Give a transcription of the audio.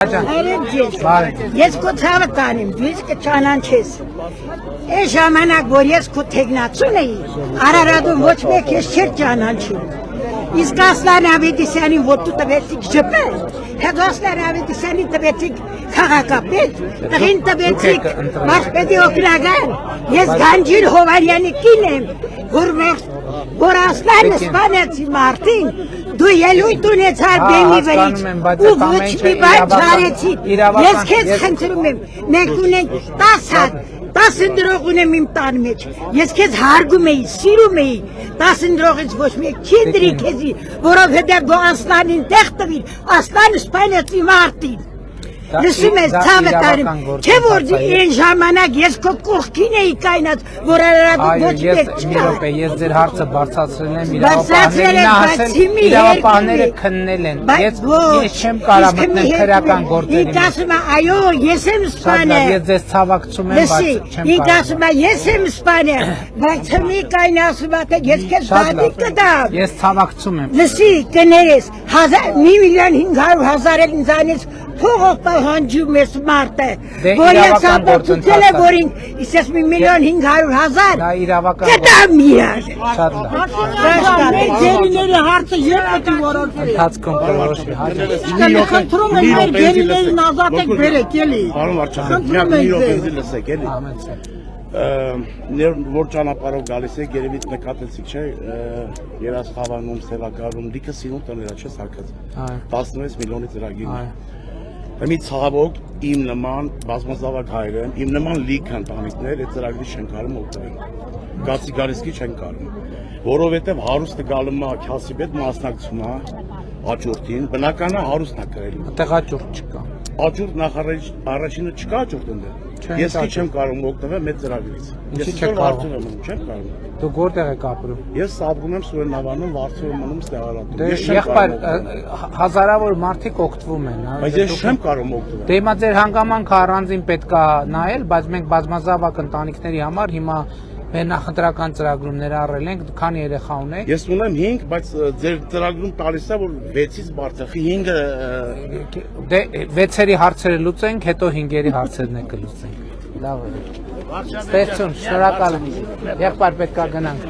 Ես քո ցավը տանեմ, դու իսկ չանանչես։ Այս ժամանակ, որ ես քո թեկնածուն էի, Արարատում ոչ մեկ ես չէր ճանաչում։ Իսկ Ասլան Ավետիսյանին որ դու տվեցիք ջպել, հետո Ասլան Ավետիսյանին տվեցիք քաղաքապետ, տղին տվեցիք մարզպետի օգնական, ես Գանջիր Հովարյանի կին եմ, որ Ասլանը սպանեցի մարդին, դու ելույթ ունեցար բեմի վրից, ու ոչ մի բան չարեցի, ես քեզ խնդրում եմ, մենք ունենք 10 ընտրող ունեմ իմ տան մեջ, ես քեզ հարգում էի, սիրում էի, 10 ընտրողից ոչ մեկ չի դրի քեզի, որովհետև դու Ասլանին տեղ տվիր, Ասլանը սպանեցի մարդին։ Լսում ես ցավը տարում, չէ որ այն ժամանակ ես քո կողքին էի կայնած, որ Արարատում ոչ մեկ չկա։ Ես ձեր հարցը բարձրացրել եմ, իրավապահները քննել են, ես չեմ կարող մտնել քրեական գործերի մեջ։ Ինձ ասում է, այո, ես եմ սպանել։ Ես ձեզ ցավակցում եմ, բայց չեմ կարող։ Ինձ ասում է, ես եմ սպանել, բայց մի կայն ասում է, թե ես քեզ դատի կտամ։ Ես ցավակցում եմ։ Լսի, կներես, 1,500,000 ինձանից փողով պահանջում ես մարդը, որ ես ապօրցուցել է, որ ես 1,500,000 կտամ իրար։ Շատ լավ։ Գերիների հարցը երբ պետք է որոշվի։ Ընթացքում կորոշվի, հաջորդ։ Խնդրում եմ մեր գերիներին ազատեք բերեք էլի։ Պարոն վարչապետ, մի րոպե լսեք էլի։ Որ ճանապարհով գալիս եք, երևի նկատեցիք, չէ՞, Երասխավանում, Սևակարում, լիքը սիրուն տները չէ սարքած։ 16 միլիոնի ծրագիրն է։ Մի ցավոք իմ նման բազմազավակ հայր եմ, իմ նման լիք ընտանիքներ այդ ծրագրի չեն կարող օգտվել։ Գացի գալիսկի չեն կարող, որովհետև հարուստը գալու է քյասիպետ մասնակցում է հաջորդին, բնական է հարուստն է կրելու։ Այդտեղ հաջորդ չկա։ Հաջորդ առաջինը չկա հաջորդ ընդեր։ Ես չեմ կարող օգտվել մեծ ծրագրից։ Ինչի՞ չեք կարող։ Չեմ կարող։ Դու որտեղ եք ապրում։ Ես ապրում եմ Սուրենավանում, Վարդսորում մնում Ստեղարատում։ Եղբայր, հազարավոր մարդիկ օգտվում են, բայց ես չեմ կարող օգտվել։ Դե հիմա ձեր հանգամանքը առանձին պետք է նայել, բայց մենք բազմազավակ ընտանիքների համար հիմա մեր նախընտրական ծրագրում ներառել ենք, քանի երեխա ունեք։ Ես ունեմ 5, բայց ձեր ծրագրում տալիս է որ 6-ից բարձր 5-ը դե 6-երի հարցերը լուծենք, հետո 5-երի հարցերն է կլուծենք։ Լավ է։ Ստեղծուն, շնորհակալ եմ։ Եղբայր պետք է գնանք։